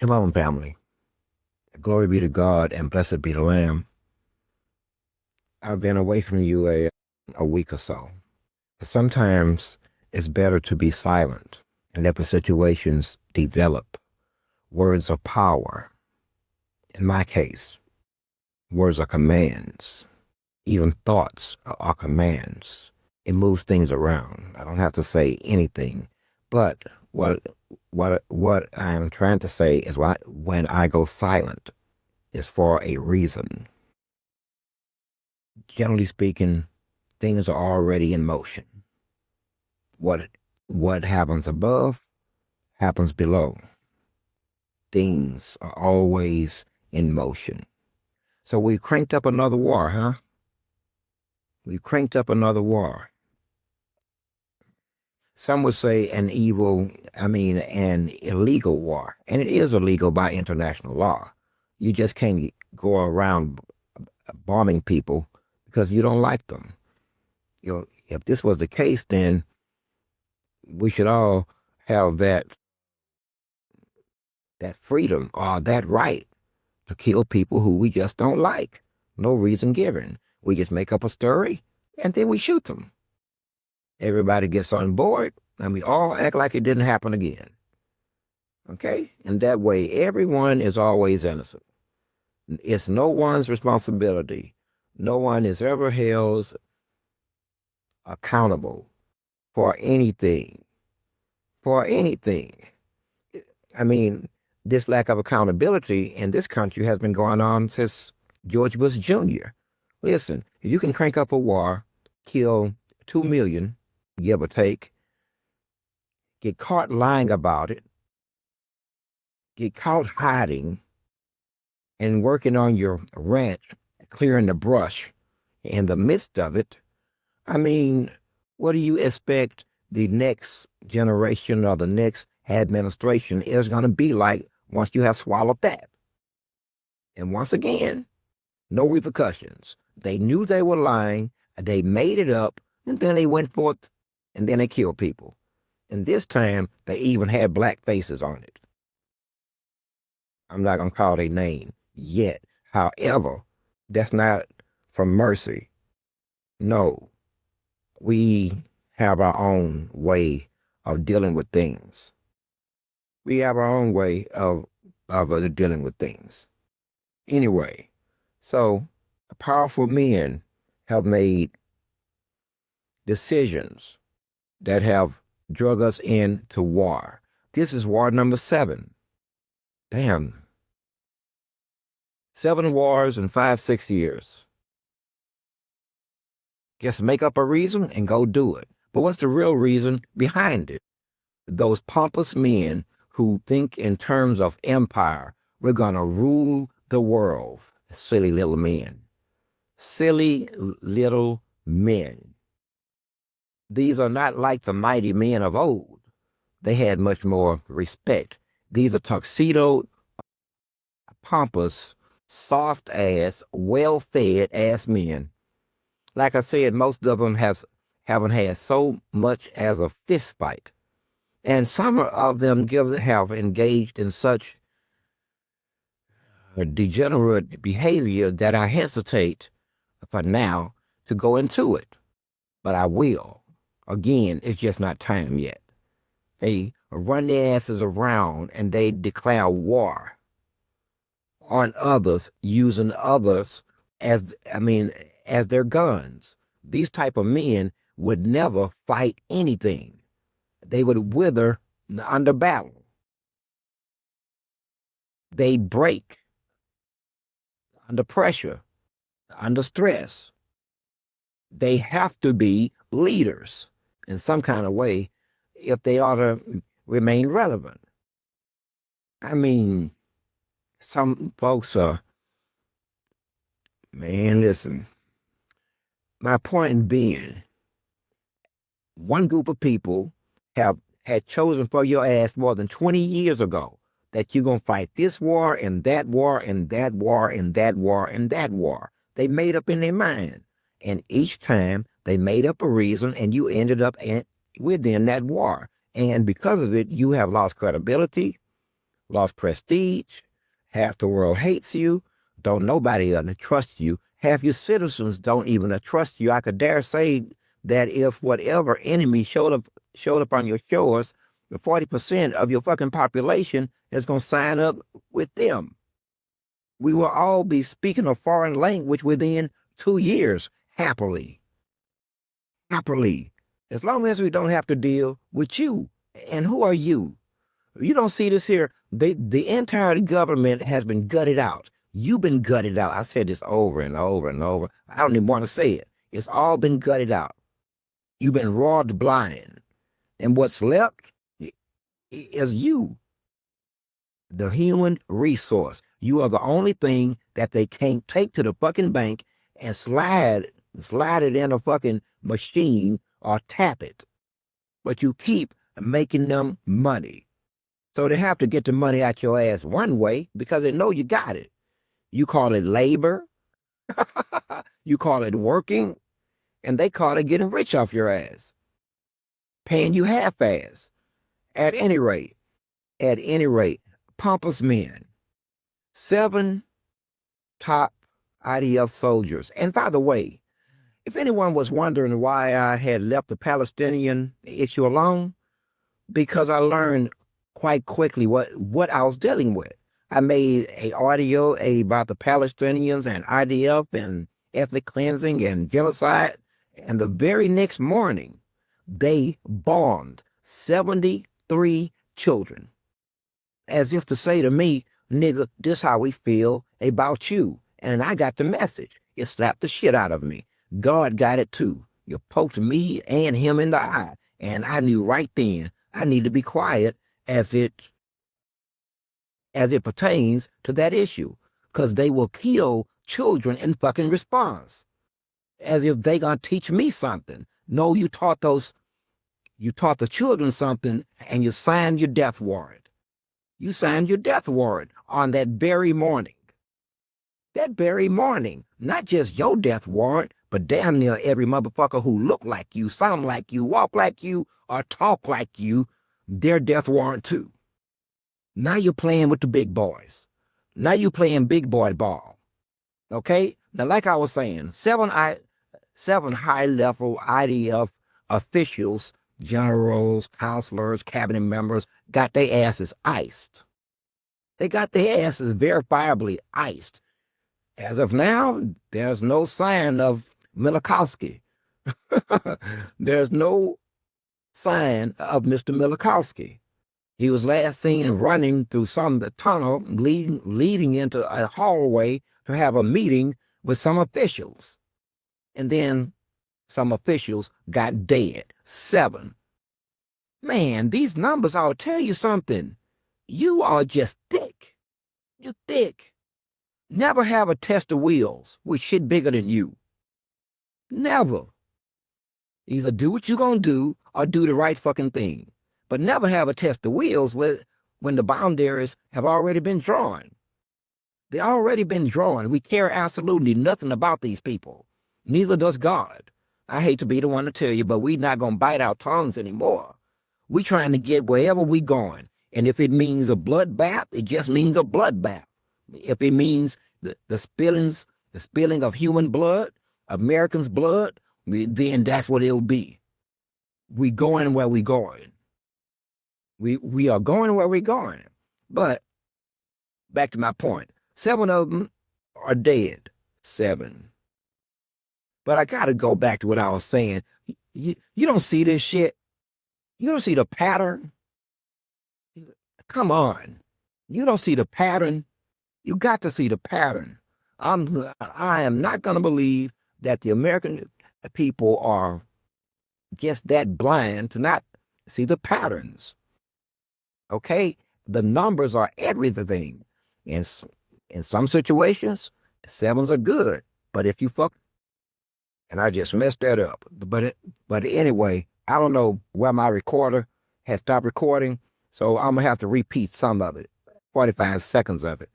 Shalom, family. Glory be to God and blessed be the Lamb. I've been away from you a week or so. Sometimes it's better to be silent and let the situations develop. Words are power. In my case, words are commands. Even thoughts are commands. It moves things around. I don't have to say anything. But what I'm trying to say is when I go silent, is for a reason. Generally speaking, things are already in motion. What happens above happens below. Things are always in motion. So we cranked up another war, huh? We cranked up another war. Some would say an illegal war. And it is illegal by international law. You just can't go around bombing people because you don't like them. If this was the case, then we should all have that freedom or that right to kill people who we just don't like. No reason given. We just make up a story and then we shoot them. Everybody gets on board and we all act like it didn't happen again. Okay? And that way, everyone is always innocent. It's no one's responsibility. No one is ever held accountable for anything. For anything. I mean, this lack of accountability in this country has been going on since George Bush Jr. Listen, if you can crank up a war, kill 2 million, give or take, get caught lying about it, get caught hiding and working on your ranch, clearing the brush in the midst of it, I mean, what do you expect the next generation or the next administration is going to be like once you have swallowed that? And once again, no repercussions. They knew they were lying, they made it up, and then they went forth and then they killed people. And this time, they even had black faces on it. I'm not going to call their name yet. However, that's not from mercy. No, we have our own way of dealing with things. We have our own way of dealing with things. Anyway, so powerful men have made decisions that have drug us into war. This is war number 7. Damn. 7 wars in 5-6 years. Just make up a reason and go do it. But what's the real reason behind it? Those pompous men who think in terms of empire. We're going to rule the world. Silly little men. Silly little men. These are not like the mighty men of old. They had much more respect. These are tuxedoed, pompous, soft-ass, well-fed-ass men. Like I said, most of them haven't had so much as a fist fight. And some of them have engaged in such degenerate behavior that I hesitate for now to go into it. But I will. Again, it's just not time yet. They run their asses around and they declare war on others, using others as their guns. These type of men would never fight anything. They would wither under battle. They break under pressure, under stress. They have to be leaders in some kind of way if they ought to remain relevant. I mean, some folks are, man, listen. My point being, one group of people had chosen for your ass more than 20 years ago that you're going to fight this war and that war and that war and that war and that war. They made up in their mind. And each time they made up a reason and you ended up within that war. And because of it, you have lost credibility, lost prestige. Half the world hates you. Don't nobody trust you. Half your citizens don't even trust you. I could dare say that if whatever enemy showed up on your shores, the 40% of your fucking population is gonna sign up with them. We will all be speaking a foreign language within 2 years, happily. Happily. As long as we don't have to deal with you. And who are you? You don't see this here. The entire government has been gutted out. You've been gutted out. I said this over and over and over. I don't even want to say it. It's all been gutted out. You've been robbed blind. And what's left is you, the human resource. You are the only thing that they can't take to the fucking bank and slide it in a fucking machine or tap it. But you keep making them money. So they have to get the money out your ass one way because they know you got it. You call it labor. You call it working. And they call it getting rich off your ass. Paying you half-ass. At any rate, pompous men. 7 top IDF soldiers. And by the way, if anyone was wondering why I had left the Palestinian issue alone, because I learned quite quickly what I was dealing with. I made an audio about the Palestinians and IDF and ethnic cleansing and genocide. And the very next morning, they bombed 73 children. As if to say to me, nigga, this how we feel about you. And I got the message. It slapped the shit out of me. God got it too. You poked me and him in the eye. And I knew right then I need to be quiet as it pertains to that issue. Because they will kill children in fucking response. As if they gonna teach me something. No, you taught the children something and you signed your death warrant. You signed your death warrant on that very morning. That very morning. Not just your death warrant, but damn near every motherfucker who look like you, sound like you, walk like you, or talk like you, their death warrant too. Now you're playing with the big boys. Now you're playing big boy ball. Okay? Now, like I was saying, 7 high-level IDF officials, generals, counselors, cabinet members, got their asses iced. They got their asses verifiably iced. As of now, there's no sign of Milikowski. There's no sign of Mr. Milikowski. He was last seen running through the tunnel leading into a hallway to have a meeting with some officials. And then some officials got dead. 7. Man, these numbers ought to tell you something. You are just thick. You're thick. Never have a test of wheels with shit bigger than you. Never. Either do what you're going to do or do the right fucking thing. But never have a test of wheels when the boundaries have already been drawn. They already been drawn. We care absolutely nothing about these people. Neither does God. I hate to be the one to tell you, but we're not going to bite our tongues anymore. We're trying to get wherever we're going. And if it means a bloodbath, it just means a bloodbath. If it means the spilling of human blood, Americans' blood, then that's what it'll be. We going where we going. We are going where we're going. But back to my point. 7 of them are dead. 7. But I got to go back to what I was saying. You don't see this shit. You don't see the pattern. Come on. You don't see the pattern. You got to see the pattern. I am not going to believe that the American people are just that blind to not see the patterns. Okay? The numbers are everything. In some situations, 7s are good. But if you fuck, and I just messed that up. But anyway, I don't know where my recorder has stopped recording, so I'm going to have to repeat some of it, 45 seconds of it.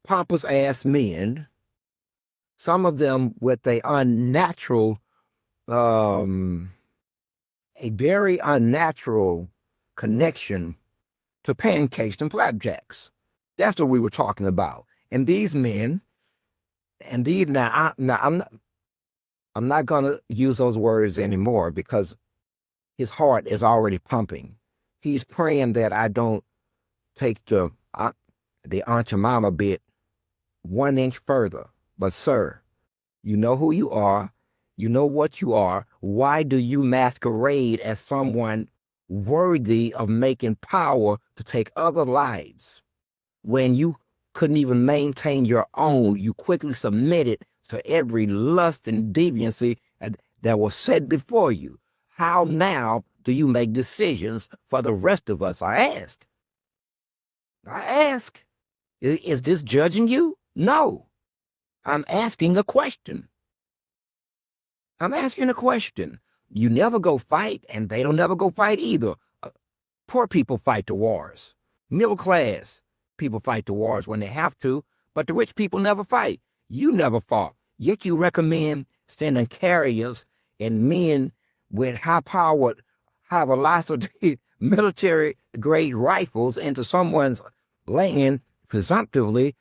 Pompous ass men, some of them with a very unnatural connection to pancakes and flapjacks. That's what we were talking about. And these men, and these I'm not gonna use those words anymore because his heart is already pumping. He's praying that I don't take the Aunt your mama bit 1 inch further. But sir, you know who you are. You know what you are. Why do you masquerade as someone worthy of making power to take other lives when you couldn't even maintain your own? You quickly submitted to every lust and deviancy that was set before you. How now do you make decisions for the rest of us? I ask. Is this judging you? No. I'm asking a question. You never go fight, and they don't never go fight either. Poor people fight the wars. Middle class people fight the wars when they have to, but the rich people never fight. You never fought. Yet you recommend sending carriers and men with high-powered, high-velocity military-grade rifles into someone's land, presumptively,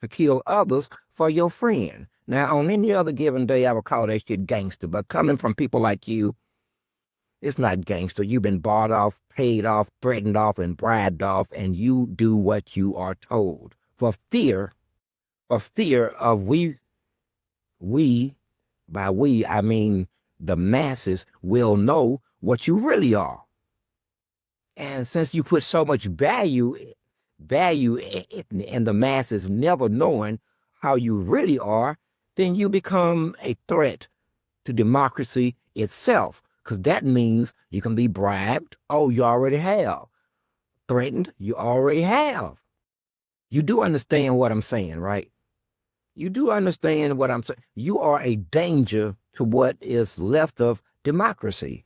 to kill others for your friend. Now, on any other given day, I would call that shit gangster, but coming from people like you, it's not gangster. You've been bought off, paid off, threatened off, and bribed off, and you do what you are told. For fear of by we, I mean the masses, will know what you really are. And since you put so much value in the masses never knowing how you really are, then you become a threat to democracy itself, because that means you can be bribed. Oh, you already have. Threatened, you already have. You do understand what I'm saying, right? You do understand what I'm saying. You are a danger to what is left of democracy.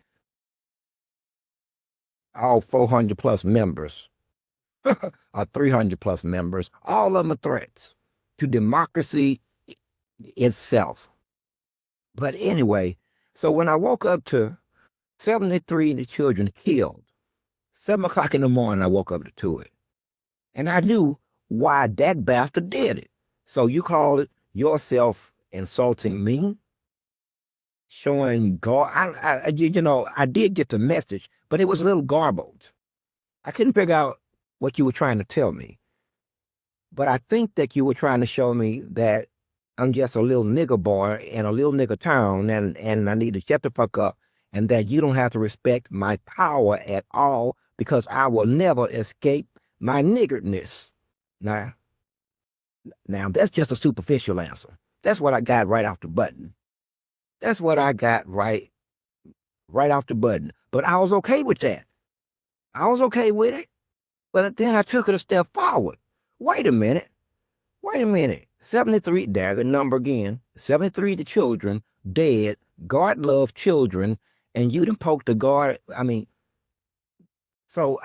All 400 plus members, or 300 plus members, all of them are threats to democracy itself. But anyway, so when I woke up to 73 children killed, 7 o'clock in the morning, I woke up to it. And I knew why that bastard did it. So you call it yourself insulting me, showing God. I did get the message, but it was a little garbled. I couldn't figure out what you were trying to tell me. But I think that you were trying to show me that I'm just a little nigger boy in a little nigger town, and I need to shut the fuck up, and that you don't have to respect my power at all because I will never escape my niggerness. Now, that's just a superficial answer. That's what I got right off the button. That's what I got right off the button. But I was okay with that. I was okay with it. But then I took it a step forward. Wait a minute. 73, there the number again. 73 the children dead. God love children, and you done poked the guard. So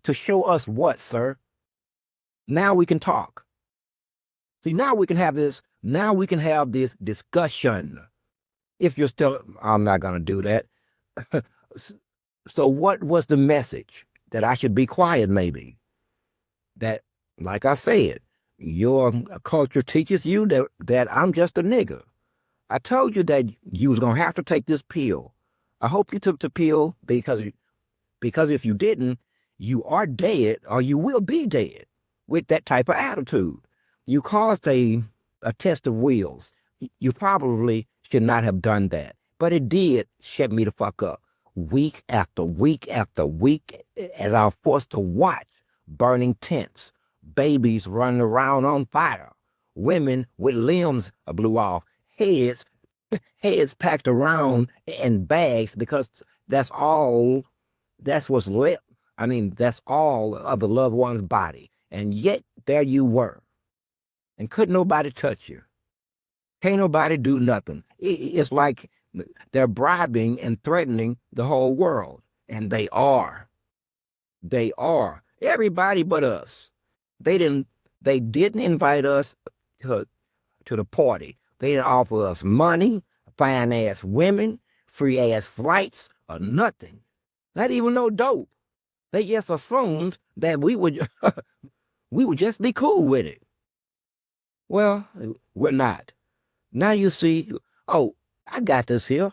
to show us what, sir? Now we can talk. See, now we can have this discussion. If you're still, I'm not going to do that. So what was the message? That I should be quiet, maybe? That, like I said, your culture teaches you that I'm just a nigger. I told you that you was going to have to take this pill. I hope you took the pill because if you didn't, you are dead or you will be dead with that type of attitude. You caused a test of wills. You probably should not have done that, but it did shut me the fuck up. Week after week after week, as I was forced to watch burning tents, babies running around on fire, women with limbs blew off, heads packed around in bags because that's what's left. That's all of the loved one's body. And yet there you were. And couldn't nobody touch you. Can't nobody do nothing. It's like they're bribing and threatening the whole world. And they are. Everybody but us. They didn't invite us to the party. They didn't offer us money, fine ass women, free ass flights, or nothing. Not even no dope. They just assumed that we would we would just be cool with it. Well, we're not. Now you see, oh, I got this here.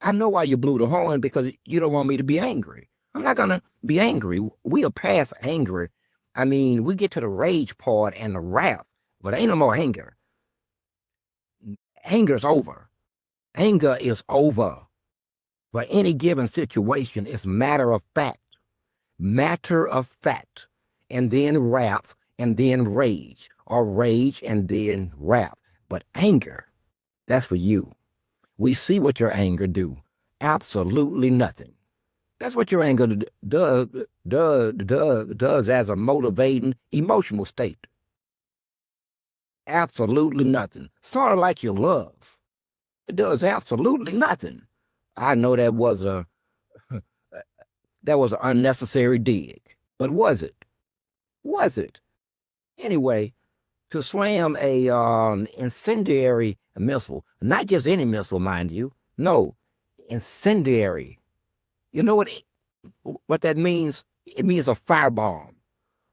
I know why you blew the horn, because you don't want me to be angry. I'm not gonna be angry. We are past angry. I mean, we get to the rage part and the wrath, but ain't no more anger. Anger's over. Anger is over. For any given situation, it's matter of fact. Matter of fact. And then wrath, and then rage, or rage and then wrath. But anger, that's for you. We see what your anger do. Absolutely nothing. That's what your anger does as a motivating emotional state. Absolutely nothing. Sort of like your love. It does absolutely nothing. I know that was an unnecessary dig, but was it? Was it? Anyway, to slam a incendiary missile, not just any missile, mind you. No, incendiary. You know what that means? It means a firebomb.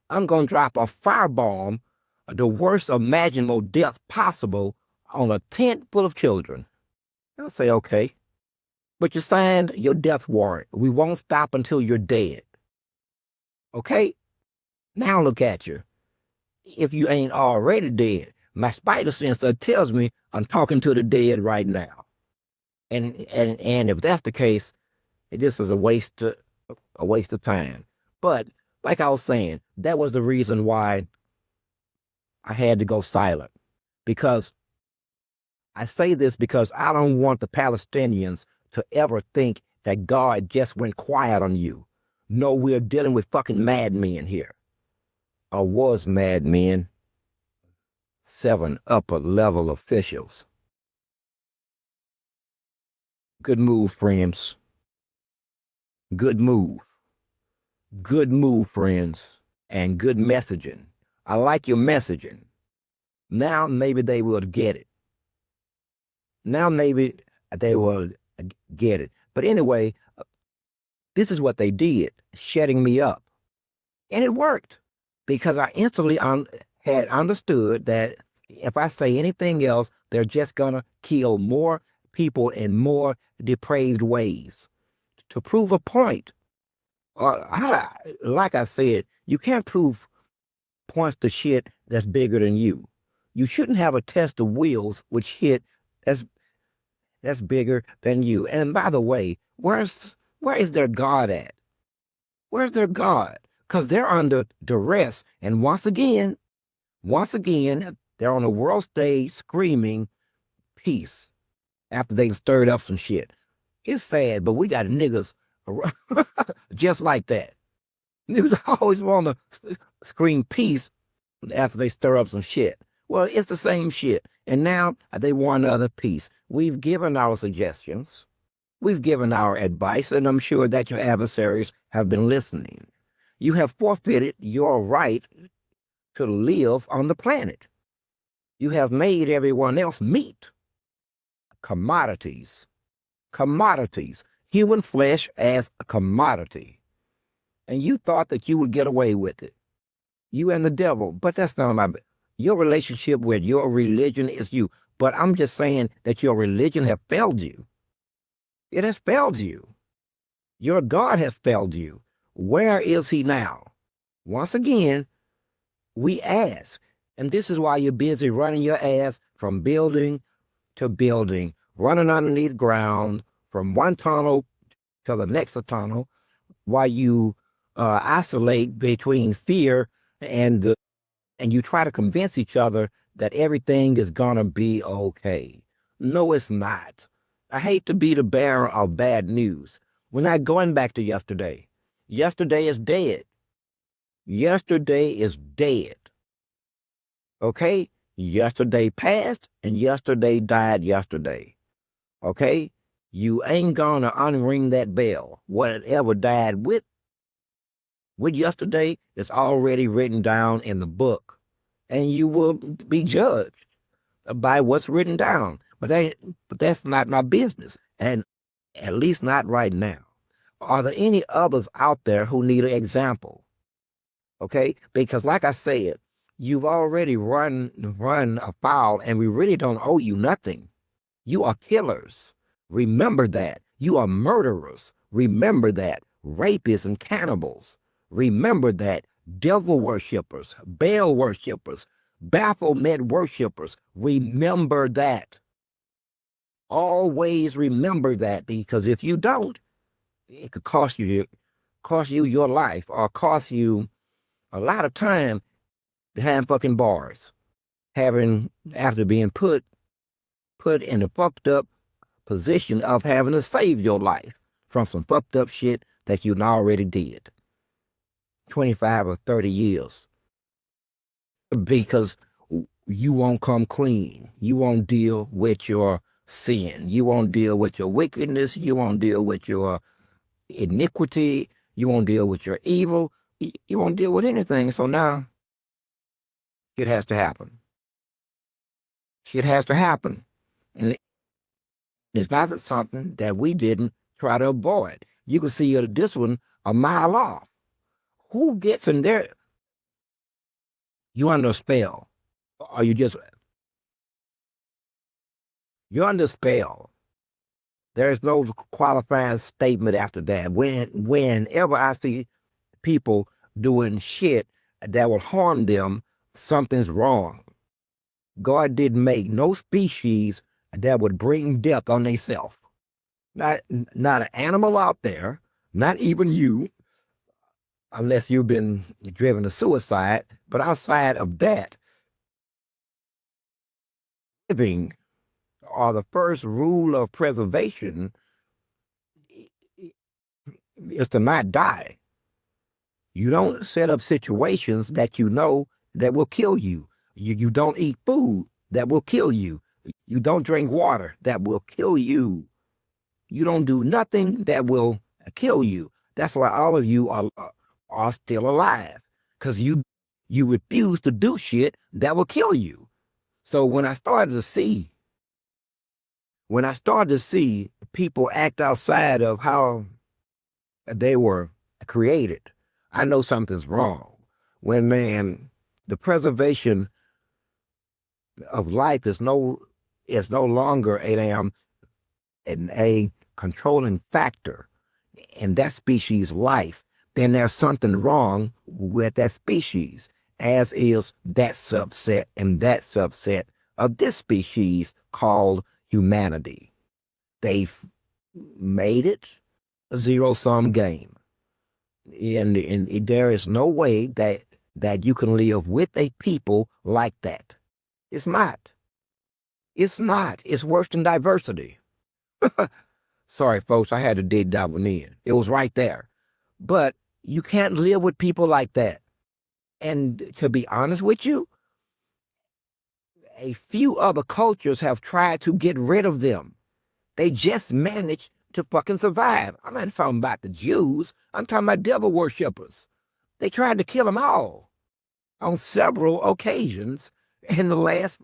I'm going to drop a firebomb, the worst imaginable death possible, on a tent full of children. I'll say, okay, but you signed your death warrant. We won't stop until you're dead. Okay? Now look at you. If you ain't already dead, my spider sensor tells me I'm talking to the dead right now. And if that's the case, this is a waste of time. But like I was saying, that was the reason why I had to go silent. Because I say this because I don't want the Palestinians to ever think that God just went quiet on you. No, we're dealing with fucking madmen here. Or was madmen. 7 upper level officials. Good move, friends. Good move. Good move, friends. And good messaging. I like your messaging. Now maybe they will get it. Now maybe they will get it. But anyway, this is what they did, shutting me up. And it worked, because I instantly had understood that if I say anything else, they're just going to kill more people in more depraved ways to prove a point. Like I said, you can't prove points to shit that's bigger than you. You shouldn't have a test of wheels with shit that's bigger than you. And by the way, where is their God at? Where's their God? Because they're under duress. And once again, they're on the world stage screaming peace after they stirred up some shit. It's sad, but we got niggas just like that. Niggas always want to scream peace after they stir up some shit. Well, it's the same shit. And now they want another peace. We've given our suggestions. We've given our advice, and I'm sure that your adversaries have been listening. You have forfeited your right to live on the planet. You have made everyone else meat. Commodities. Commodities. Human flesh as a commodity. And you thought that you would get away with it. You and the devil. But that's not my... Your relationship with your religion is you. But I'm just saying that your religion has failed you. It has failed you. Your God has failed you. Where is he now? Once again, we ask. And this is why you're busy running your ass from building to building, running underneath ground, from one tunnel to the next tunnel, while you isolate between fear and you try to convince each other that everything is gonna be okay. No, it's not. I hate to be the bearer of bad news. We're not going back to yesterday. Yesterday is dead. Yesterday is dead. Okay? Yesterday passed, and yesterday died yesterday. Okay? You ain't gonna unring that bell. Whatever died with yesterday is already written down in the book, and you will be judged by what's written down. But that's not my business, and at least not right now. Are there any others out there who need an example? Okay, because like I said, you've already run afoul, and we really don't owe you nothing. You are killers. Remember that. You are murderers. Remember that. Rapists and cannibals. Remember that. Devil worshippers, Baal worshippers, Baphomet worshippers. Remember that. Always remember that, because if you don't, it could cost you your life, or cost you a lot of time behind fucking bars, having after being put in a fucked up position of having to save your life from some fucked up shit that you already did 25 or 30 years, because you won't come clean. You won't deal with your sin. You won't deal with your wickedness. You won't deal with your iniquity. You won't deal with your evil. You won't deal with anything. So now shit has to happen. Shit has to happen. And it's not something that we didn't try to avoid. You can see this one a mile off. Who gets in there? You under a spell. Or you're under a spell. There's no qualifying statement after that. Whenever I see people doing shit that will harm them, something's wrong. God didn't make no species that would bring death on themselves. Not an animal out there, not even you, unless you've been driven to suicide. But outside of that, living, or the first rule of preservation, is to not die. You don't set up situations that you know that will kill you. You don't eat food that will kill you. You don't drink water that will kill you. You don't do nothing that will kill you. That's why all of you are still alive, because you refuse to do shit that will kill you. So when I started to see people act outside of how they were created, I know something's wrong. When, man, the preservation of life is no longer a controlling factor in that species' life, then there's something wrong with that species, as is that subset and that subset of this species called humanity. They've made it a zero-sum game. And there is no way that you can live with a people like that. It's not. It's not. It's worse than diversity. Sorry, folks, I had to dig that one in. It was right there. But you can't live with people like that. And to be honest with you, a few other cultures have tried to get rid of them. They just managed to fucking survive. I'm not talking about the Jews. I'm talking about devil worshippers. They tried to kill them all on several occasions in the last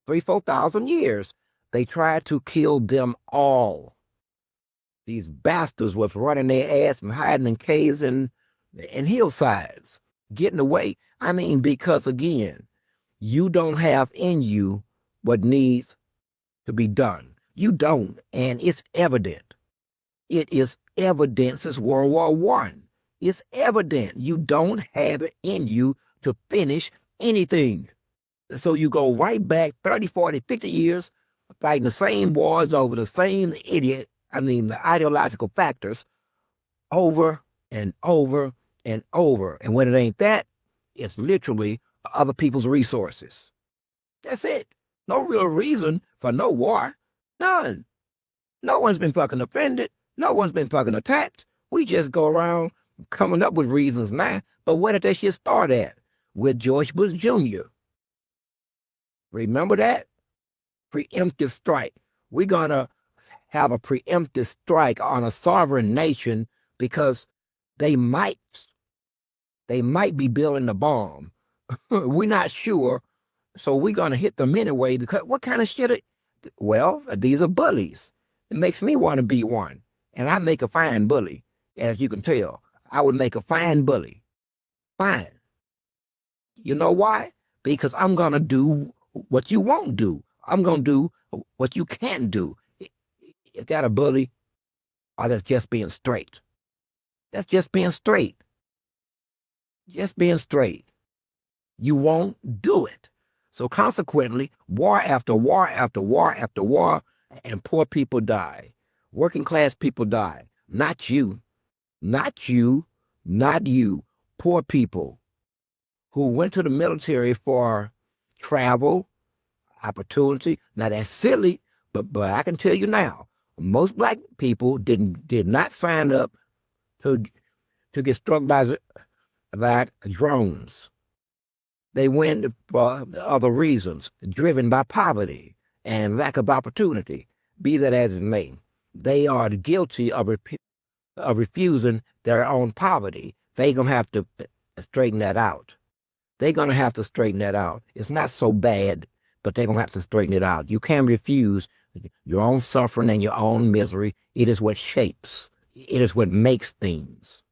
3,000-4,000 years. They tried to kill them all. These bastards was running their ass and hiding in caves and hillsides, getting away. I mean, because again, you don't have in you what needs to be done. You don't, and it's evident. It is evident since World War I. It's evident you don't have it in you to finish anything. So you go right back 30, 40, 50 years fighting the same wars over the same the ideological factors over and over and over. And when it ain't that, it's literally other people's resources. That's it. No real reason for no war. None. No one's been fucking offended. No one's been fucking attacked. We just go around coming up with reasons now. But where did that shit start at? With George Bush Jr. Remember that? Preemptive strike. We're going to have a preemptive strike on a sovereign nation because they might be building the bomb. We're not sure. So we're going to hit them anyway, because what kind of shit? Well, these are bullies. It makes me want to be one. And I make a fine bully. as you can tell. I would make a fine bully. Fine. You know why? Because I'm going to do what you won't do. I'm going to do what you can't do. Is that a bully? Or that's just being straight? That's just being straight. Just being straight. You won't do it. So consequently, war after war after war after war, and poor people die. Working class people die. Not you. Not you. Not you. Poor people who went to the military for travel, opportunity. Now that's silly, but I can tell you now, most black people did not sign up to get struck by drones. They went for other reasons, driven by poverty and lack of opportunity. Be that as it may, they are guilty of refusing their own poverty. They're gonna have to straighten that out. They're gonna have to straighten that out. It's not so bad, but they're gonna have to straighten it out. You can't refuse your own suffering and your own misery. It is what shapes. It is what makes things.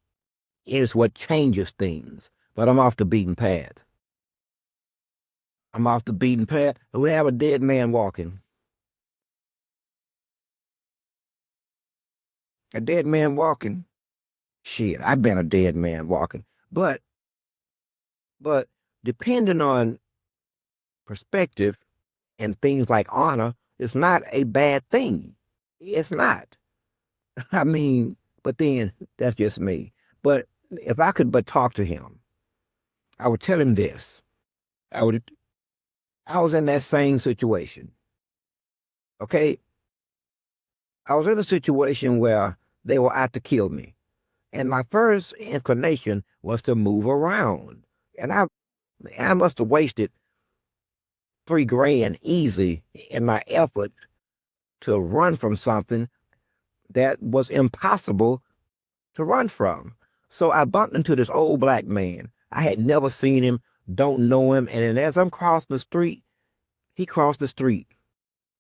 It is what changes things. But I'm off the beaten path. I'm off the beaten path. We have a dead man walking. A dead man walking. Shit, I've been a dead man walking. But depending on perspective and things like honor, it's not a bad thing. It's not. I mean, but then that's just me. But if I could but talk to him, I would tell him this. I was in that same situation. Okay? I was in a situation where they were out to kill me. And my first inclination was to move around. And I must have wasted $3,000 easy in my effort to run from something that was impossible to run from. So I bumped into this old black man. I had never seen him, don't know him. And then as I'm crossing the street, he crossed the street.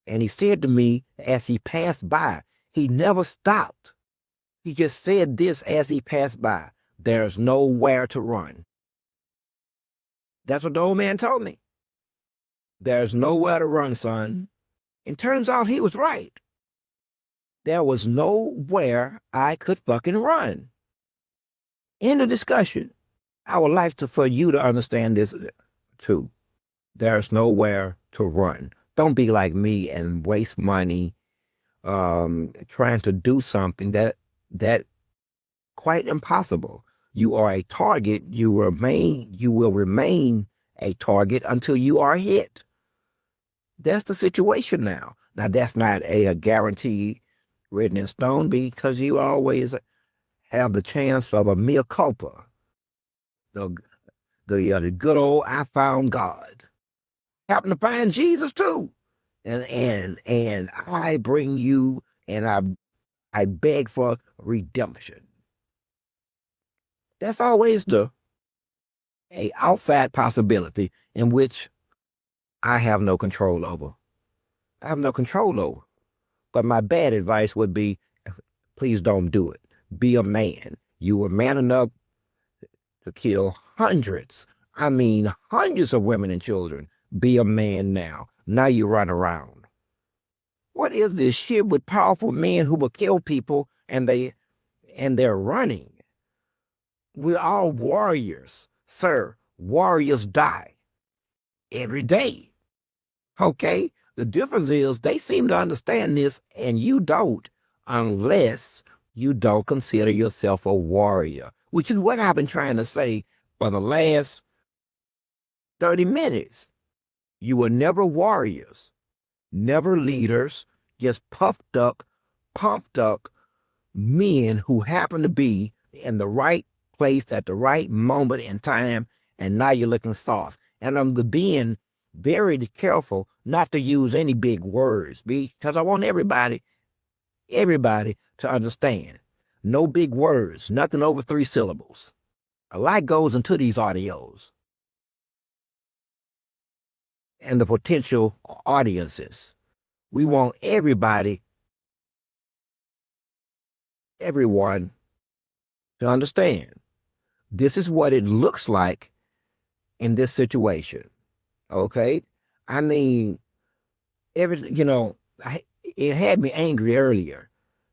And he said to me as he passed by, he never stopped. He just said this as he passed by, there's nowhere to run. That's what the old man told me. There's nowhere to run, son. And turns out he was right. There was nowhere I could fucking run. End of discussion. I would like for you to understand this too. There's nowhere to run. Don't be like me and waste money trying to do something that quite impossible. You are a target. You will remain a target until you are hit. That's the situation now. Now that's not a guarantee written in stone because you always have the chance of a mea culpa. The good old I found God. Happen to find Jesus too. And I bring you and I beg for redemption. That's always a outside possibility in which I have no control over. I have no control over. But my bad advice would be, please don't do it. Be a man. You were man enough to kill hundreds. I mean, hundreds of women and children. Be a man now. Now you run around. What is this shit with powerful men who will kill people and they're running? We're all warriors, sir. Warriors die every day. Okay? The difference is they seem to understand this and you don't, unless you don't consider yourself a warrior, which is what I've been trying to say for the last 30 minutes. You were never warriors, never leaders, just puffed up, pumped up men who happen to be in the right place at the right moment in time, and now you're looking soft. And I'm being very careful not to use any big words because I want everybody to understand. No big words, nothing over 3 syllables. A lot goes into these audios and the potential audiences. We want everyone to understand. This is what it looks like in this situation. Okay. I mean, it had me angry earlier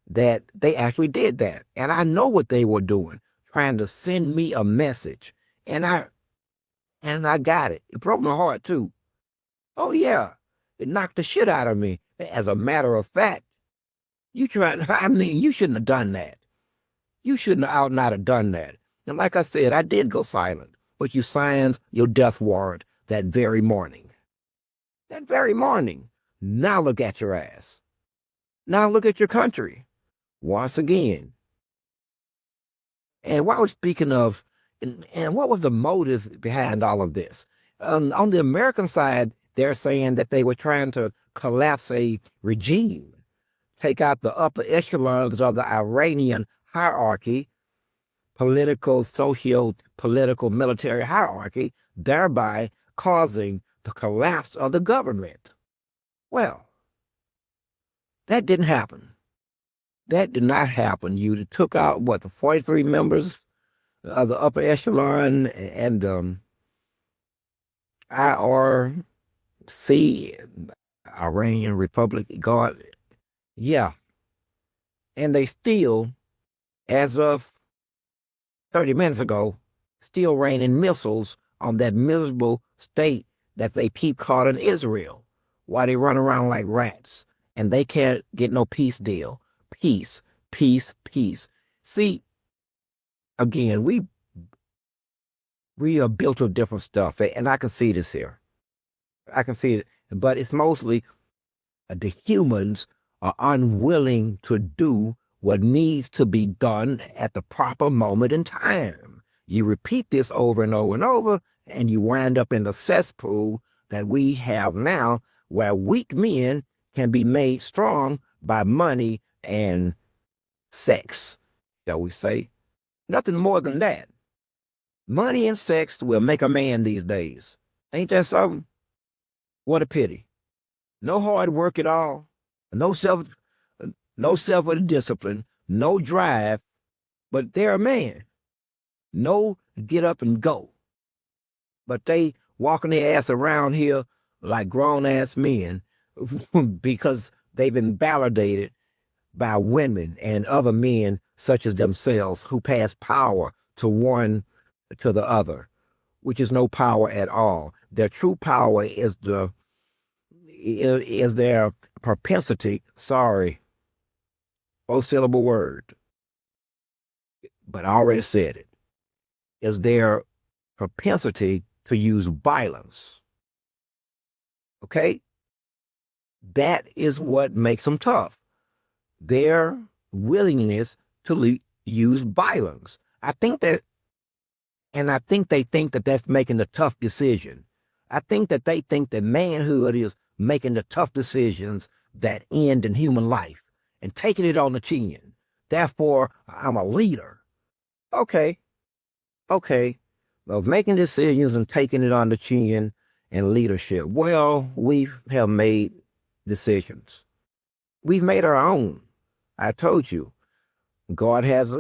that they actually did that. And I know what they were doing, trying to send me a message. And I got it. It broke my heart too. Oh yeah. It knocked the shit out of me. As a matter of fact, I mean, you shouldn't have done that. You shouldn't have not have done that. And like I said, I did go silent, but you signed your death warrant that very morning. That very morning. Now look at your ass. Now look at your country. Once again. And while we're speaking of, and what was the motive behind all of this? On the American side, they're saying that they were trying to collapse a regime, take out the upper echelons of the Iranian hierarchy, political, socio-political, military hierarchy, thereby causing the collapse of the government. Well, that didn't happen. That did not happen. You took out, what, the 43 members of the upper echelon and IRC, Iranian Republic Guard. Yeah. And they still, as of 30 minutes ago, still raining missiles on that miserable state that they keep calling Israel while they run around like rats. And they can't get no peace deal. Peace, peace, peace. See, again, we are built of different stuff, and I can see this here. I can see it, but it's mostly the humans are unwilling to do what needs to be done at the proper moment in time. You repeat this over and over and over, and you wind up in the cesspool that we have now, where weak men can be made strong by money and sex, shall we say. Nothing more than that. Money and sex will make a man these days. Ain't that something? What a pity. No hard work at all. No self discipline, no drive, but they're a man. No get up and go. But they walking their ass around here like grown ass men because they've been validated by women and other men such as themselves who pass power to one to the other, which is no power at all. Their true power is their propensity, sorry, 4-syllable word, but I already said it, is their propensity to use violence. Okay? That is what makes them tough. Their willingness to use violence. I think they think that that's making a tough decision. I think that they think that manhood is making the tough decisions that end in human life and taking it on the chin. Therefore, I'm a leader. Okay. Of making decisions and taking it on the chin and leadership. Well, we have made decisions. We've made our own. I told you, God has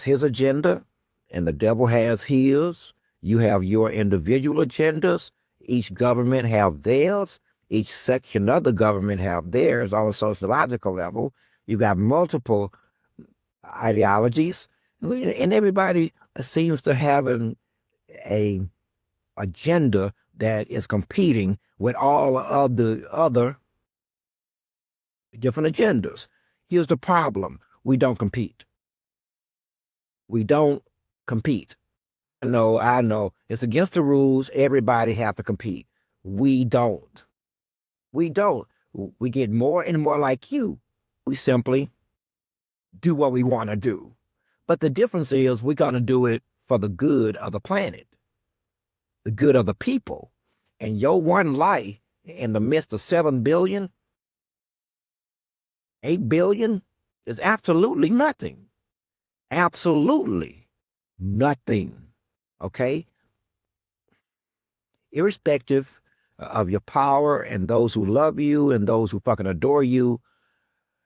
his agenda and the devil has his. You have your individual agendas. Each government have theirs. Each section of the government have theirs on a sociological level. You've got multiple ideologies, and everybody seems to have an agenda that is competing with all of the other different agendas. Here's the problem. We don't compete. We don't compete. I know. It's against the rules. Everybody have to compete. We don't. We don't. We get more and more like you. We simply do what we want to do. But the difference is we're going to do it for the good of the planet, the good of the people. And your one life in the midst of 7 billion, 8 billion is absolutely nothing. Absolutely nothing. Okay? Irrespective of your power and those who love you and those who fucking adore you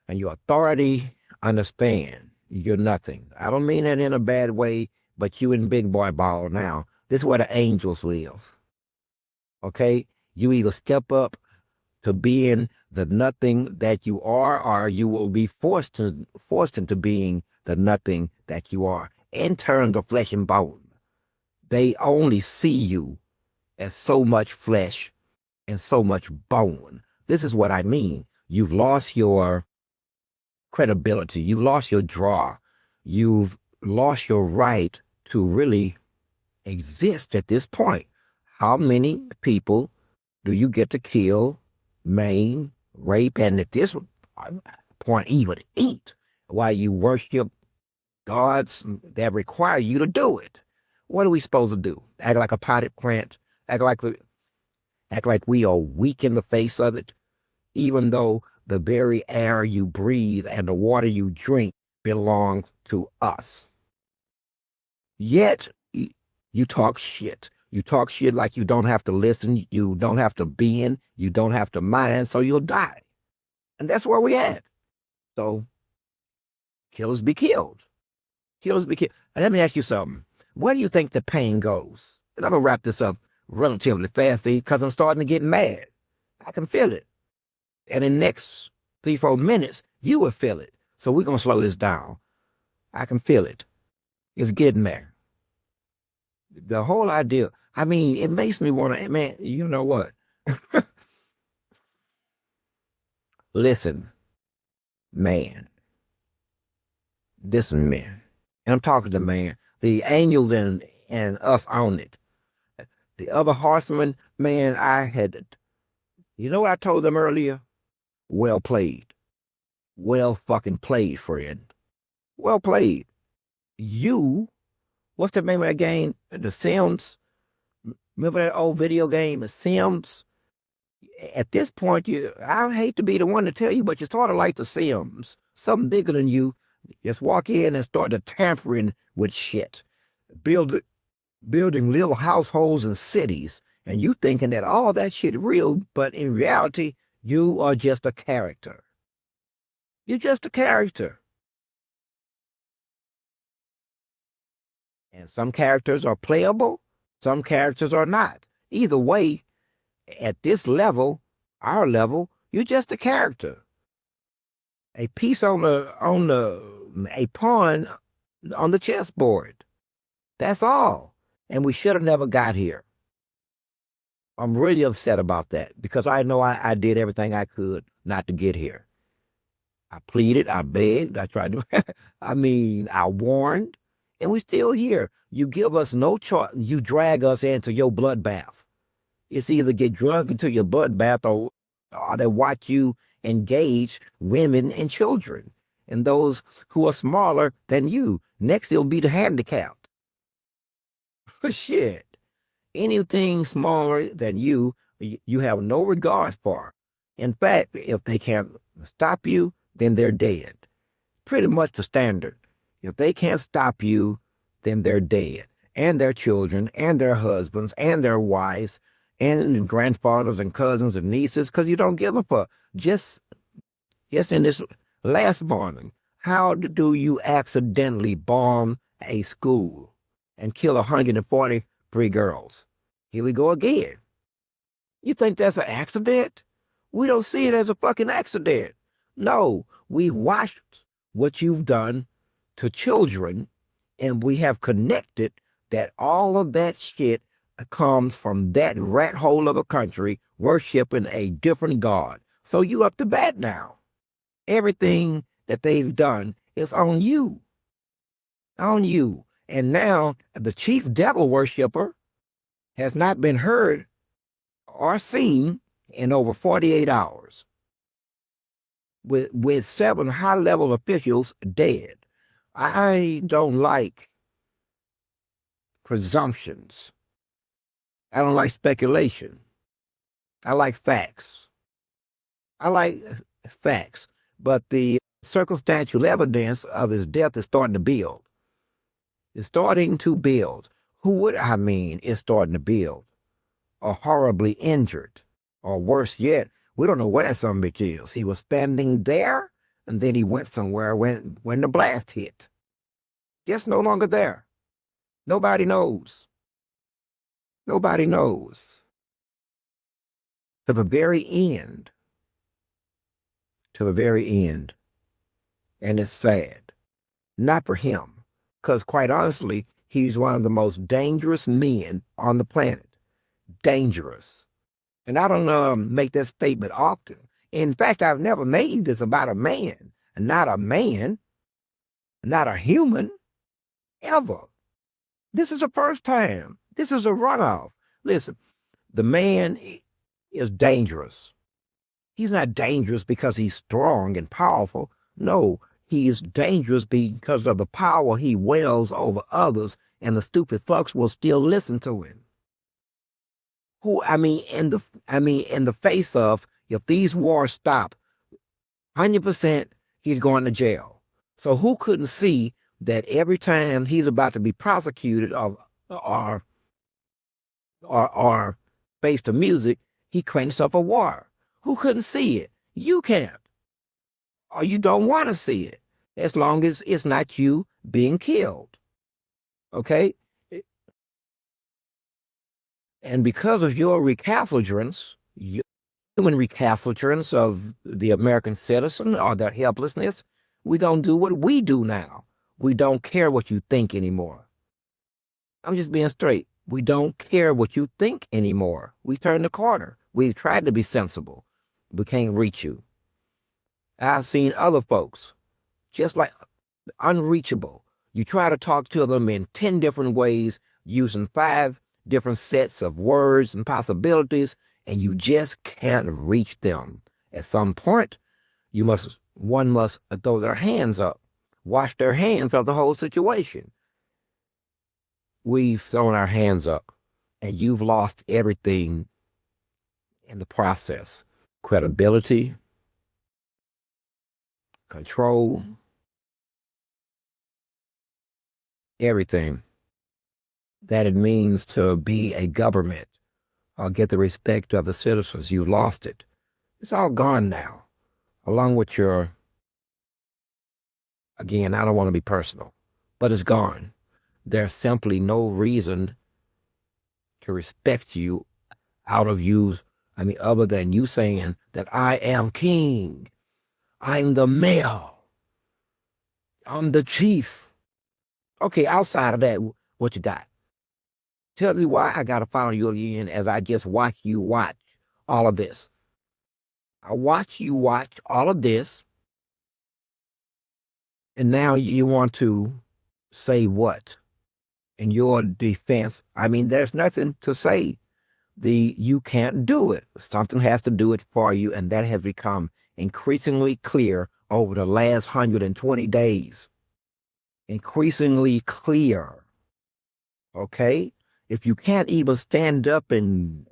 and your authority, understand you're nothing. I don't mean that in a bad way, but you in big boy ball now. This is where the angels live. Okay? You either step up to being the nothing that you are, or you will be forced into being the nothing that you are. In terms of flesh and bone, they only see you as so much flesh and so much bone. This is what I mean. You've lost your credibility. You've lost your draw. You've lost your right to really exist at this point. How many people do you get to kill, maim, rape, and at this point even eat while you worship gods that require you to do it? What are we supposed to do? Act like a potted plant? Act like we are weak in the face of it, even though the very air you breathe and the water you drink belongs to us. Yet you talk shit. You talk shit like you don't have to listen, you don't have to bend, you don't have to mind, so you'll die. And that's where we at. So, killers be killed. Killers be killed. And let me ask you something. Where do you think the pain goes? And I'm going to wrap this up relatively fast because I'm starting to get mad. I can feel it. And in the next 3-4 minutes, you will feel it. So we're going to slow this down. I can feel it. It's getting there. The whole idea, I mean, it makes me want to, man, you know what? Listen, man. Listen, man. And I'm talking to man. The angels and us on it. The other horsemen, man, you know what I told them earlier? Well played. Well fucking played, friend. Well played. What's the name of that game? The Sims? Remember that old video game, The Sims? At this point, I hate to be the one to tell you, but you're sort of like The Sims. Something bigger than you. Just walk in and start to tampering with shit. Building little households and cities. And you thinking that all that shit real, but in reality, you are just a character. You're just a character. And some characters are playable, some characters are not. Either way, at this level, our level, you're just a character. A piece a pawn on the chessboard. That's all. And we should have never got here. I'm really upset about that because I know I did everything I could not to get here. I pleaded, I begged, I tried to, I warned, and we're still here. You give us no choice. You drag us into your bloodbath. It's either get drunk into your bloodbath or they watch you engage women and children and those who are smaller than you. Next, it'll be the handicapped. Shit. Anything smaller than you have no regard for. In fact, if they can't stop you, then they're dead. Pretty much the standard. If they can't stop you, then they're dead. And their children, and their husbands, and their wives, and grandfathers, and cousins, and nieces, because you don't give a fuck. Just in this last morning, how do you accidentally bomb a school and kill 143 girls? Here we go again. You think that's an accident? We don't see it as a fucking accident. No, we watched what you've done to children, and we have connected that all of that shit comes from that rat hole of a country worshiping a different God. So you up to bat now. Everything that they've done is on you. On you. And now the chief devil worshiper has not been heard or seen in over 48 hours. With 7 high-level officials dead. I don't like presumptions. I don't like speculation. I like facts. But the circumstantial evidence of his death is starting to build. It's starting to build. Is starting to build. Or horribly injured. Or worse yet, we don't know where that son of a bitch is. He was standing there, and then he went somewhere when the blast hit. Just no longer there. Nobody knows. Nobody knows. To the very end. To the very end. And it's sad. Not for him, because quite honestly, he's one of the most dangerous men on the planet. Dangerous. And I don't make that statement often. In fact, I've never made this about a man, not a man, not a human, ever. This is the first time. This is a runoff. Listen, the man is dangerous. He's not dangerous because he's strong and powerful. No, he is dangerous because of the power he wields over others, and the stupid fucks will still listen to him. In the face of, if these wars stop, 100% he's going to jail. So who couldn't see that every time he's about to be prosecuted or face the music, he cranks up a war? Who couldn't see it? You can't. Or you don't want to see it, as long as it's not you being killed. Okay? And because of your recalcitrance, human recalcitrance of the American citizen or their helplessness, we're going to do what we do now. We don't care what you think anymore. I'm just being straight. We don't care what you think anymore. We turned the corner. We tried to be sensible. We can't reach you. I've seen other folks, just like unreachable. You try to talk to them in 10 different ways, using 5 different sets of words and possibilities, and you just can't reach them. At some point, one must throw their hands up, wash their hands of the whole situation. We've thrown our hands up, and you've lost everything in the process. Credibility, control, everything that it means to be a government or get the respect of the citizens. You've lost it. It's all gone now, along with your, again, I don't want to be personal, but it's gone. There's simply no reason to respect you other than you saying that I am king, I'm the mayor, I'm the chief. Okay, outside of that, what you got? Tell me why I gotta follow you again as I just watch you watch all of this. I watch you watch all of this, and now you want to say what? In your defense, there's nothing to say. You can't do it. Something has to do it for you, and that has become increasingly clear over the last 120 days. Increasingly clear. Okay? If you can't even stand up and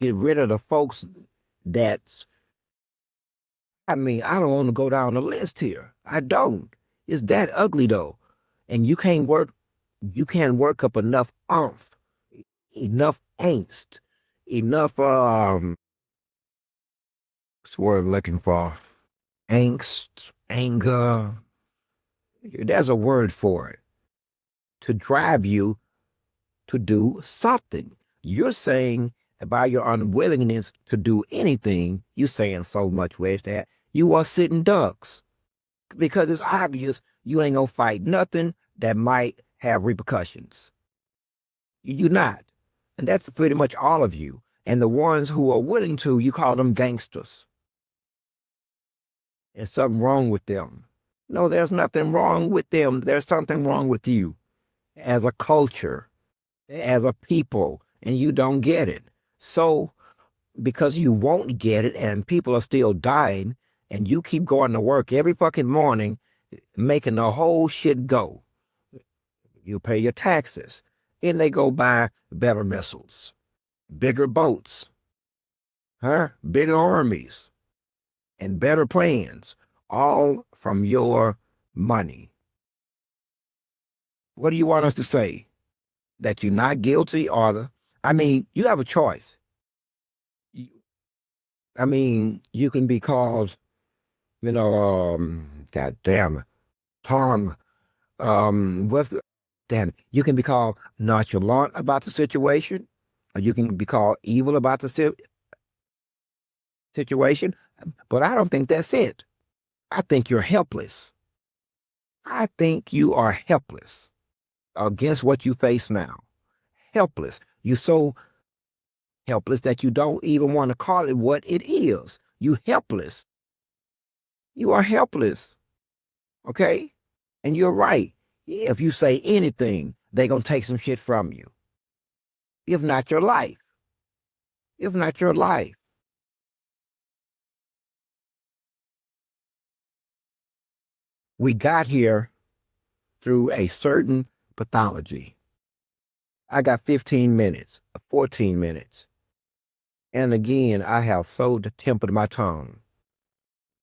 get rid of the folks I don't want to go down the list here. I don't. It's that ugly though. And you can't work up enough oomph, enough angst, enough what's the word I'm looking for? Angst, anger. There's a word for it. To drive you to do something. You're saying about your unwillingness to do anything, you're saying so much ways that you are sitting ducks. Because it's obvious you ain't gonna fight nothing that might have repercussions. You're not. And that's pretty much all of you. And the ones who are willing to, you call them gangsters. There's something wrong with them. No, there's nothing wrong with them. There's something wrong with you as a culture, as a people, and you don't get it. So, because you won't get it and people are still dying, and you keep going to work every fucking morning, making the whole shit go. You pay your taxes, and they go buy better missiles, bigger boats, bigger armies, and better plans, all from your money. What do you want us to say? That you're not guilty you have a choice. You can be called, God damn it. Tom, what's the, damn it. You can be called nonchalant about the situation, or you can be called evil about the situation, but I don't think that's it. I think you're helpless. I think you are helpless against what you face now. Helpless. You're so helpless that you don't even want to call it what it is. You helpless. You are helpless. Okay? And you're right. If you say anything, they're going to take some shit from you. If not your life. If not your life. We got here through a certain pathology. I got 15 minutes, 14 minutes. And again, I have so tempered my tongue.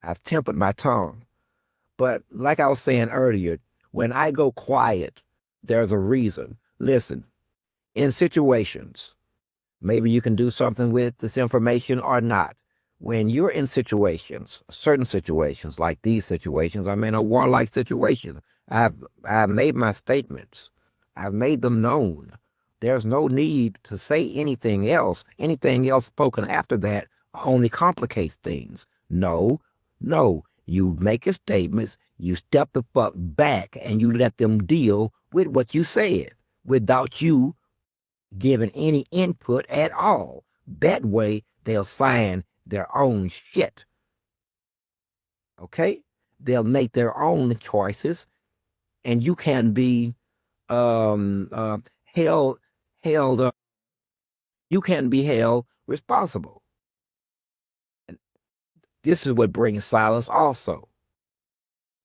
I've tempered my tongue. But like I was saying earlier, when I go quiet, there's a reason. Listen, in situations, maybe you can do something with this information or not. When you're in situations, certain situations like these situations, I'm in a warlike situation. I've made my statements. I've made them known. There's no need to say anything else. Anything else spoken after that only complicates things. No, no. You make your statements, you step the fuck back, and you let them deal with what you said without you giving any input at all. That way, they'll sign their own shit. Okay? They'll make their own choices, and you can be held you can be held responsible. And this is what brings silence also.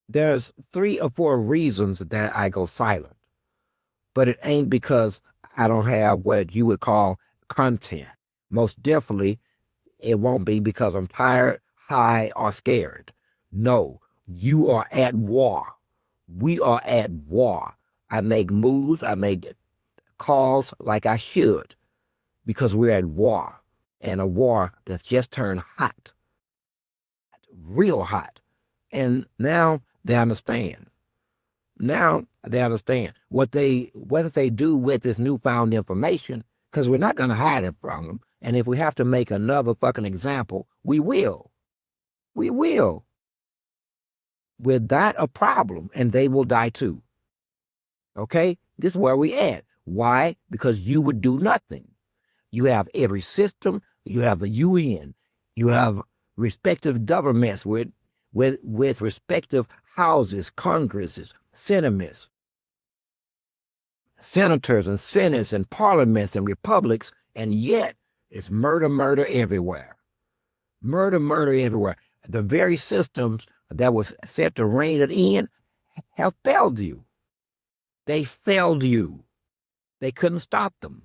There's 3 or 4 reasons that I go silent, but it ain't because I don't have what you would call content. Most definitely, it won't be because I'm tired, high, or scared. No, you are at war. We are at war. I make moves, I make calls like I should because we're at war, and a war that's just turned hot, real hot. And now they understand. Now they understand what they do with this newfound information, because we're not going to hide it from them. And if we have to make another fucking example, we will. We will. Without a problem, and they will die too. Okay? This is where we at. Why? Because you would do nothing. You have every system. You have the UN. You have respective governments with respective houses, congresses, senators and senates and parliaments and republics, and yet it's murder, murder everywhere. Murder, murder everywhere. The very systems that was set to rein it in have failed you. They failed you. They couldn't stop them.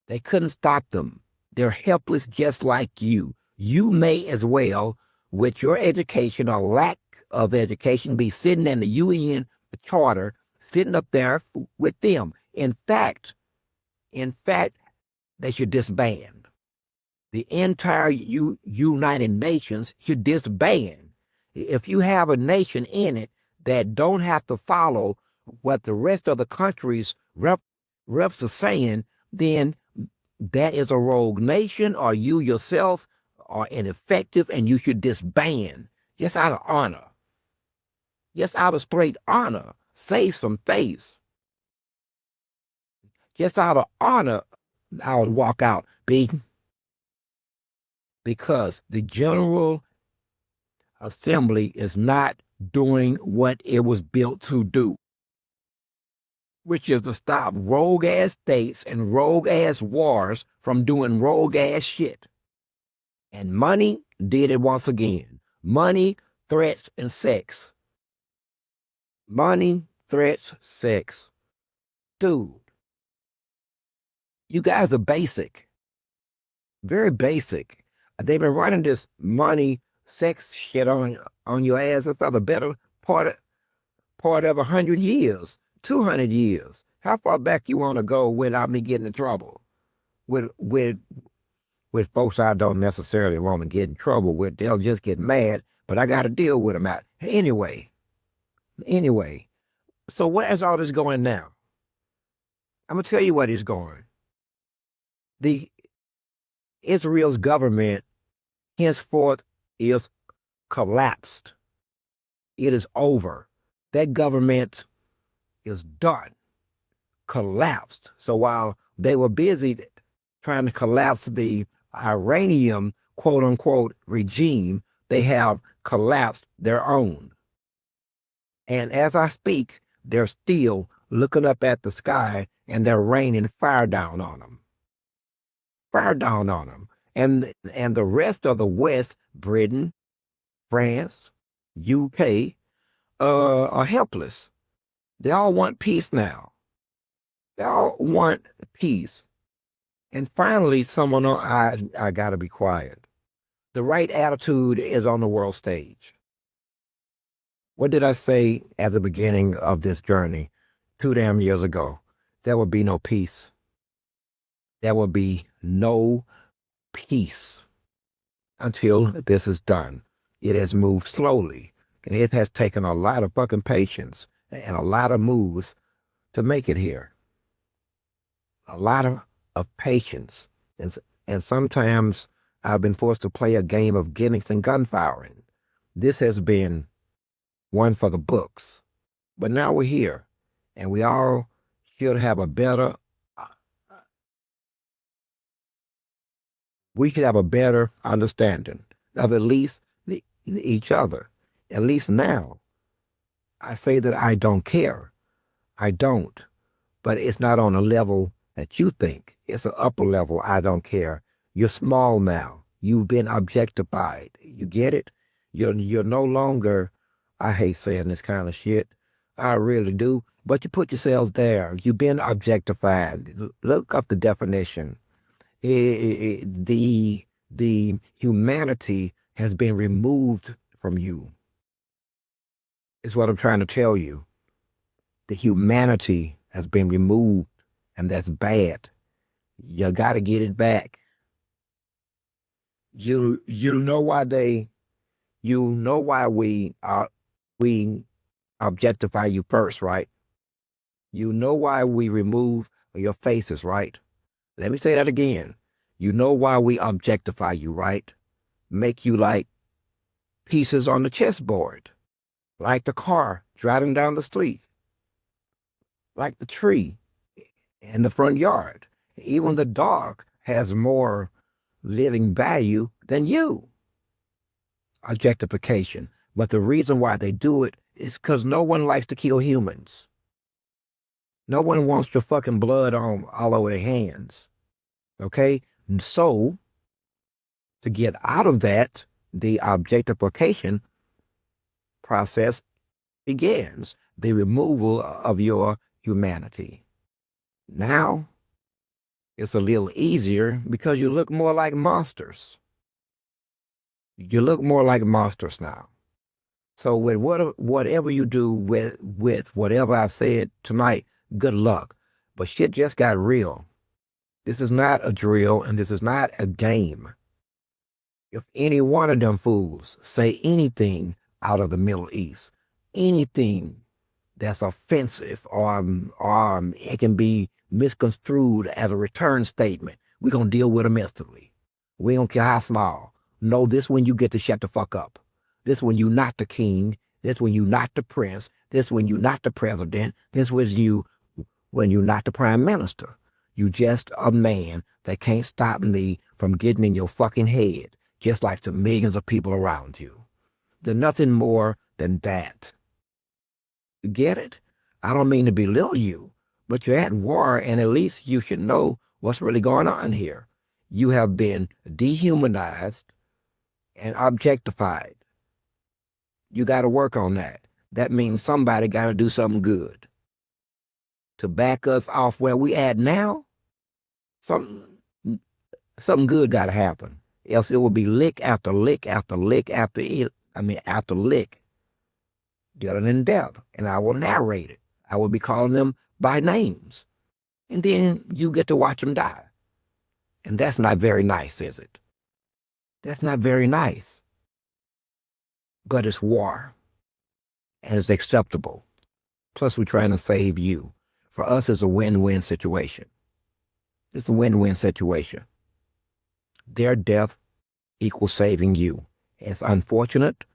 They couldn't stop them. They're helpless just like you. You may as well, with your education or lack of education, be sitting in the UN Charter, sitting up there with them. In fact, they should disband. The entire United Nations should disband. If you have a nation in it that don't have to follow what the rest of the countries reps are saying, then that is a rogue nation, or you yourself are ineffective, and you should disband. Just out of honor. Just out of straight honor. Save some face. Just out of honor, I would walk out, because the General Assembly is not doing what it was built to do, which is to stop rogue-ass states and rogue-ass wars from doing rogue-ass shit. And money did it once again. Money, threats, and sex. Money, threats, sex. Dude, you guys are basic. Very basic. They've been running this money, sex shit on your ass for the better part of 100 years, 200 years. How far back you want to go without me getting in trouble? With folks I don't necessarily want to get in trouble with. They'll just get mad, but I got to deal with them out. Anyway, anyway, so where's all this going now? I'm gonna tell you what is going. The Israel's government henceforth is collapsed. It is over. That government is done, collapsed. So while they were busy trying to collapse the Iranian quote unquote regime, they have collapsed their own. And as I speak, they're still looking up at the sky and they're raining fire down on them. Fire down on them. And the rest of the West, Britain, France, UK, are helpless. They all want peace now. They all want peace. And finally, I got to be quiet. The right attitude is on the world stage. What did I say at the beginning of this journey 2 damn years ago? There will be no peace. There will be no peace until this is done. It has moved slowly, and it has taken a lot of fucking patience and a lot of moves to make it here. A lot of patience. And sometimes I've been forced to play a game of gimmicks and gunfiring. This has been one for the books. But now we're here, and we all should have a better understanding of at least each other. At least now. I say that I don't care. I don't. But it's not on a level that you think. It's an upper level. I don't care. You're small now. You've been objectified. You get it? You're no longer, I hate saying this kind of shit. I really do. But you put yourselves there. You've been objectified. Look up the definition. The humanity has been removed from you. Is what I'm trying to tell you. The humanity has been removed, and that's bad. You got to get it back. You know why we objectify you first, right? You know why we remove your faces, right? Let me say that again. You know why we objectify you, right? Make you like pieces on the chessboard, like the car driving down the street, like the tree in the front yard. Even the dog has more living value than you. Objectification. But the reason why they do it is because no one likes to kill humans. No one wants your fucking blood on all over their hands. Okay? And so, to get out of that, the objectification process begins. The removal of your humanity. Now, it's a little easier because you look more like monsters. You look more like monsters now. So with whatever you do with whatever I've said tonight, good luck. But shit just got real. This is not a drill, and this is not a game. If any one of them fools say anything out of the Middle East, anything that's offensive or it can be misconstrued as a return statement, we're going to deal with them instantly. We don't care how small. No, this when you get to shut the fuck up. This when you not the king. This when you not the prince. This when you not the president. This when you not the prime minister. You just a man that can't stop me from getting in your fucking head, just like the millions of people around you. There's nothing more than that. You get it? I don't mean to belittle you, but you're at war, and at least you should know what's really going on here. You have been dehumanized and objectified. You got to work on that. That means somebody got to do something good to back us off where we at now. Something good got to happen. Else it will be lick after lick after lick after lick, dealer than death. And I will narrate it. I will be calling them by names. And then you get to watch them die. And that's not very nice, is it? That's not very nice. But it's war. and it's acceptable. Plus, we're trying to save you. For us, it's a win-win situation. It's a win-win situation. Their death equals saving you. It's unfortunate.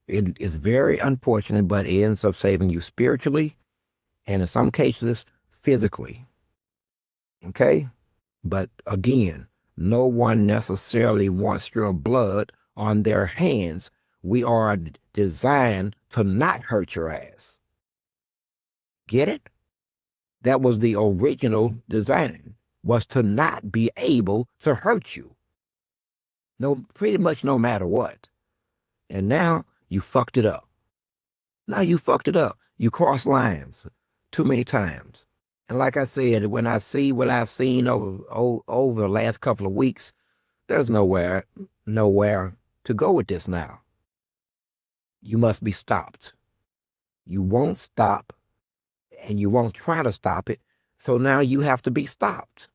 It is very unfortunate, but it ends up saving you spiritually and in some cases, physically. Okay? But again, no one necessarily wants your blood on their hands. We are designed to not hurt your ass. Get it? That was the original design, was to not be able to hurt you. No, pretty much no matter what. And now you fucked it up. Now you fucked it up. You crossed lines too many times. And like I said, when I see what I've seen over the last couple of weeks, there's nowhere to go with this now. You must be stopped. You won't stop, and you won't try to stop it. So now you have to be stopped.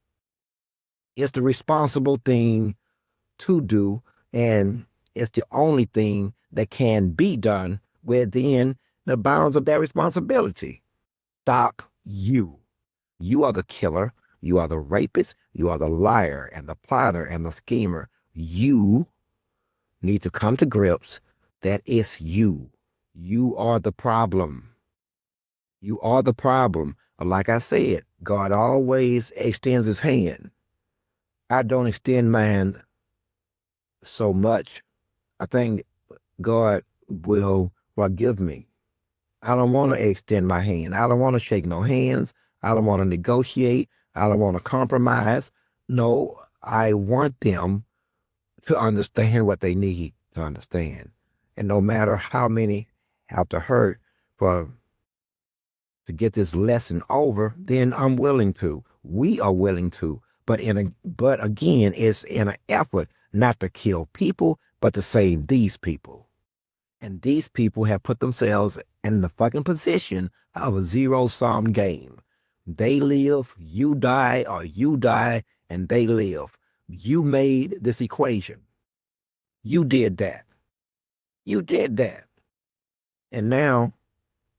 It's the responsible thing to do, and it's the only thing that can be done within the bounds of that responsibility. Stop you. You are the killer. You are the rapist. You are the liar and the plotter and the schemer. You need to come to grips that it's you. You are the problem. You are the problem. Like I said, God always extends his hand. I don't extend mine so much. I think God will forgive me. I don't want to extend my hand. I don't want to shake no hands. I don't want to negotiate. I don't want to compromise. No, I want them to understand what they need to understand. And no matter how many have to hurt to get this lesson over, then I'm willing to. We are willing to. But again, it's in an effort not to kill people, but to save these people. And these people have put themselves in the fucking position of a zero-sum game. They live, you die, or you die, and they live. You made this equation. You did that. You did that. And now,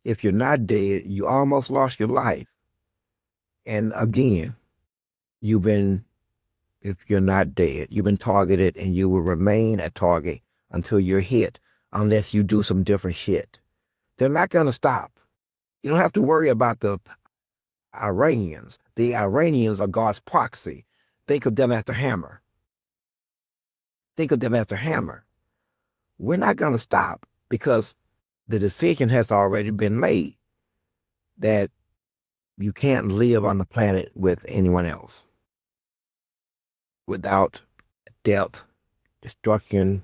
if you're not dead, you almost lost your life. And again, if you're not dead, you've been targeted, and you will remain a target until you're hit, unless you do some different shit. They're not going to stop. You don't have to worry about the Iranians. The Iranians are God's proxy. Think of them as the hammer. Think of them as the hammer. We're not going to stop because the decision has already been made that you can't live on the planet with anyone else without death, destruction,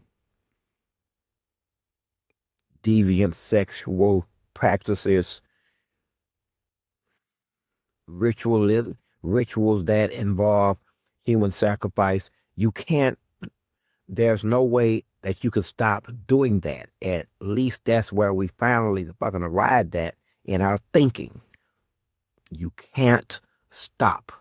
deviant sexual practices, rituals that involve human sacrifice. There's no way that you could stop doing that. At least that's where we finally fucking arrived at in our thinking. You can't stop.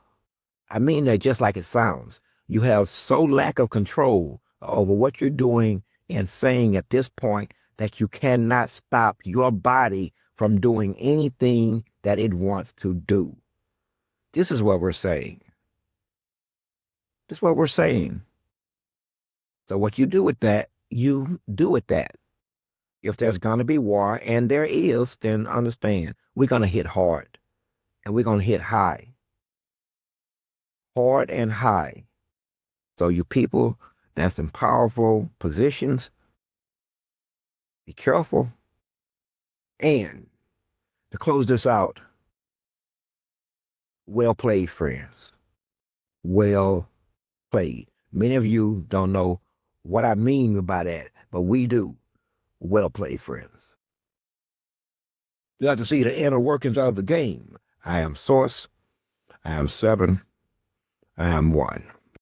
I mean that just like it sounds. You have so lack of control over what you're doing and saying at this point that you cannot stop your body from doing anything that it wants to do. This is what we're saying. This is what we're saying. So what you do with that, you do with that. If there's going to be war, and there is, then understand, we're going to hit hard, and we're going to hit high. Hard and high. So you people that's in powerful positions, be careful. And to close this out, well played, friends. Well played. Many of you don't know what I mean by that, but we do. Well played, friends. You have to see the inner workings of the game. I am Source. I am 7. I am 1.